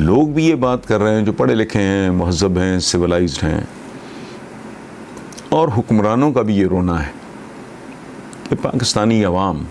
لوگ بھی یہ بات کر رہے ہیں جو پڑھے لکھے ہیں، مہذب ہیں، سویلائزڈ ہیں، اور حکمرانوں کا بھی یہ رونا ہے کہ پاکستانی عوام،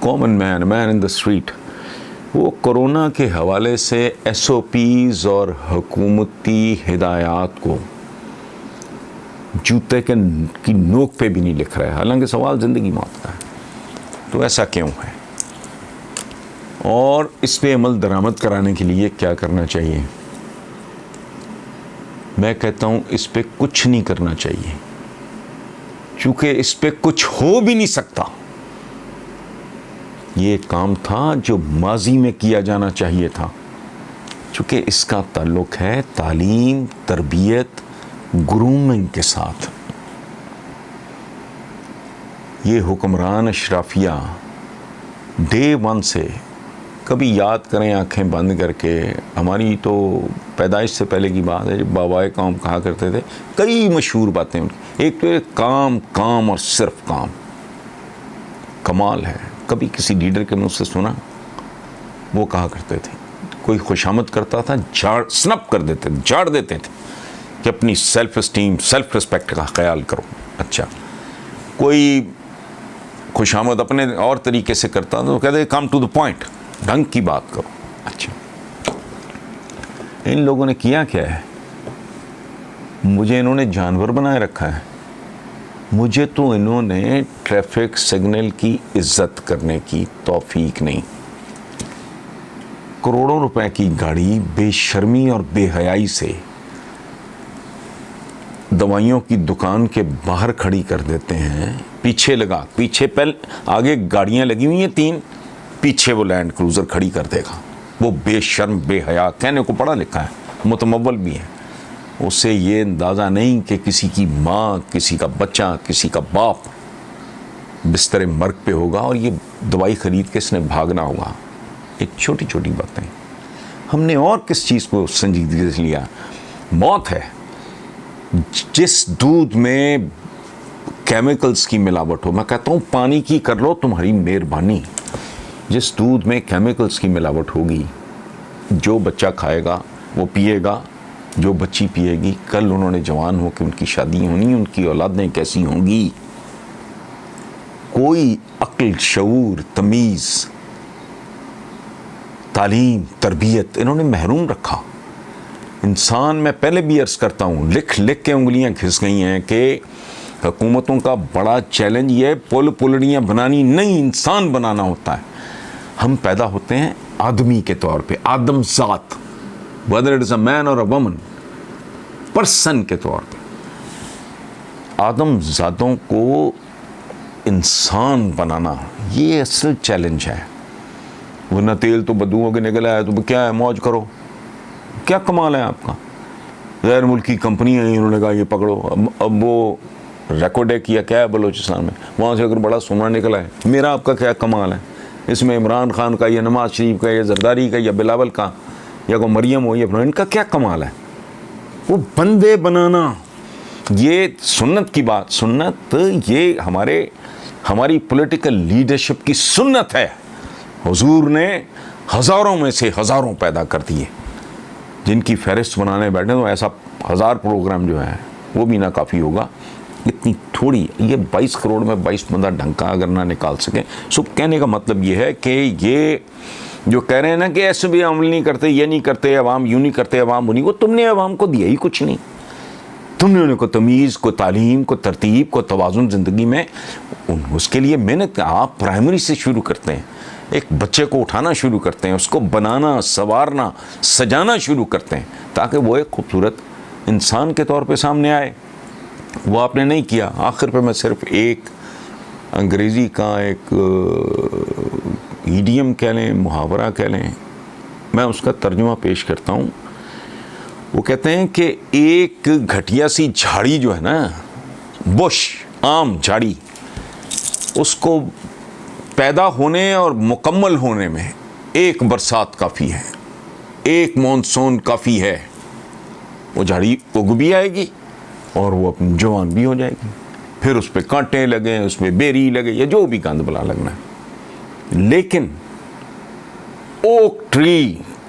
کامن مین ان دا اسٹریٹ، وہ کرونا کے حوالے سے ایس او پیز اور حکومتی ہدایات کو جوتے کی نوک پہ بھی نہیں لکھ رہا ہے، حالانکہ سوال زندگی موت کا ہے. تو ایسا کیوں ہے؟ اور اس پہ عمل درآمد کرانے کے لیے کیا کرنا چاہیے؟ میں کہتا ہوں اس پہ کچھ نہیں کرنا چاہیے، چونکہ اس پہ کچھ ہو بھی نہیں سکتا. یہ کام تھا جو ماضی میں کیا جانا چاہیے تھا، چونکہ اس کا تعلق ہے تعلیم، تربیت، گرومنگ کے ساتھ. یہ حکمران اشرافیہ ڈے ون سے، کبھی یاد کریں آنکھیں بند کر کے، ہماری تو پیدائش سے پہلے کی بات ہے جب بابائے قوم کہا کرتے تھے کئی مشہور باتیں ان کی. ایک تو کام کام اور صرف کام. کمال ہے، کبھی کسی لیڈر کے منہ سے سنا؟ وہ کہا کرتے تھے، کوئی خوشامد کرتا تھا سنپ کر دیتے تھے، جھاڑ دیتے تھے کہ اپنی سیلف اسٹیم، سیلف رسپیکٹ کا خیال کرو. اچھا، کوئی خوشامد اپنے اور طریقے سے کرتا تو وہ کہتے کم ٹو دا پوائنٹ، ڈھنگ کی بات کرو. اچھا، ان لوگوں نے کیا کیا ہے؟ مجھے انہوں نے جانور بنائے رکھا ہے. مجھے تو انہوں نے ٹریفک سگنل کی عزت کرنے کی توفیق نہیں. کروڑوں روپے کی گاڑی بے شرمی اور بے حیائی سے دوائیوں کی دکان کے باہر کھڑی کر دیتے ہیں. پیچھے پہلے آگے گاڑیاں لگی ہوئی ہیں 3، پیچھے وہ لینڈ کروزر کھڑی کر دے گا. وہ بے شرم بے حیا، کہنے کو پڑھا لکھا ہے، متمول بھی ہے، اسے یہ اندازہ نہیں کہ کسی کی ماں، کسی کا بچہ، کسی کا باپ بستر مرگ پہ ہوگا اور یہ دوائی خرید کے اس نے بھاگنا ہوگا. ایک چھوٹی چھوٹی باتیں ہم نے اور کس چیز کو سنجیدگی سے لیا؟ موت ہے. جس دودھ میں کیمیکلز کی ملاوٹ ہو، میں کہتا ہوں پانی کی کر لو تمہاری مہربانی. جس دودھ میں کیمیکلز کی ملاوٹ ہوگی، جو بچہ کھائے گا وہ پیے گا، جو بچی پیے گی، کل انہوں نے جوان ہو کے ان کی شادی ہونی، ان کی اولادیں کیسی ہوں گی؟ کوئی عقل، شعور، تمیز، تعلیم، تربیت انہوں نے محروم رکھا. انسان، میں پہلے بھی عرض کرتا ہوں، لکھ لکھ کے انگلیاں گھس گئی ہیں کہ حکومتوں کا بڑا چیلنج یہ پلڑیاں بنانی نہیں، انسان بنانا ہوتا ہے. ہم پیدا ہوتے ہیں آدمی کے طور پہ، آدم ذات، whether it is a man or a woman، person کے طور پہ. آدم ذاتوں کو انسان بنانا یہ اصل چیلنج ہے. ورنہ تیل تو بدوؤں کے نکل آیا تو کیا ہے، موج کرو. کیا کمال ہے آپ کا؟ غیر ملکی کمپنی ہیں، انہوں نے کہا یہ پکڑو. اب وہ ریکارڈ کیا کیا ہے بلوچستان میں، وہاں سے اگر بڑا سونا نکلا ہے، میرا آپ کا کیا کمال ہے؟ اس میں عمران خان کا یا نواز شریف کا یا زرداری کا یا بلاول کا یا کوئی مریم ہو یا ان کا کیا کمال ہے؟ وہ بندے بنانا، یہ سنت کی بات. سنت یہ ہماری پولیٹیکل لیڈرشپ کی سنت ہے. حضور نے ہزاروں میں سے ہزاروں پیدا کر دیے. جن کی فہرست بنانے بیٹھے تو ایسا 1000 پروگرام جو ہے وہ بھی نہ کافی ہوگا. اتنی تھوڑی، یہ 22 کروڑ میں 22 بندہ ڈھنکا اگر نہ نکال سکیں. سو کہنے کا مطلب یہ ہے کہ یہ جو کہہ رہے ہیں نا کہ ایسے بھی عمل نہیں کرتے، یہ نہیں کرتے، عوام یوں نہیں کرتے، عوام وہ نہیں، وہ تم نے عوام کو دیا ہی کچھ نہیں. تم نے انہیں کو تمیز، کو تعلیم، کو ترتیب، کو توازن زندگی میں، اس کے لیے محنت. آپ پرائمری سے شروع کرتے ہیں، ایک بچے کو اٹھانا شروع کرتے ہیں، اس کو بنانا، سنوارنا، سجانا شروع کرتے ہیں تاکہ وہ ایک خوبصورت انسان کے طور پہ سامنے آئے. وہ آپ نے نہیں کیا. آخر پہ میں صرف ایک انگریزی کا ایک ایڈیم کہہ لیں، محاورہ کہہ لیں، میں اس کا ترجمہ پیش کرتا ہوں. وہ کہتے ہیں کہ ایک گھٹیا سی جھاڑی جو ہے نا، بش، عام جھاڑی، اس کو پیدا ہونے اور مکمل ہونے میں ایک برسات کافی ہے، ایک مونسون کافی ہے. وہ جھاڑی اگ بھی آئے گی اور وہ اپنی جوان بھی ہو جائے گی. پھر اس پہ کانٹے لگیں، اس میں بیری لگے یا جو بھی گند بلا لگنا ہے. لیکن اوک ٹری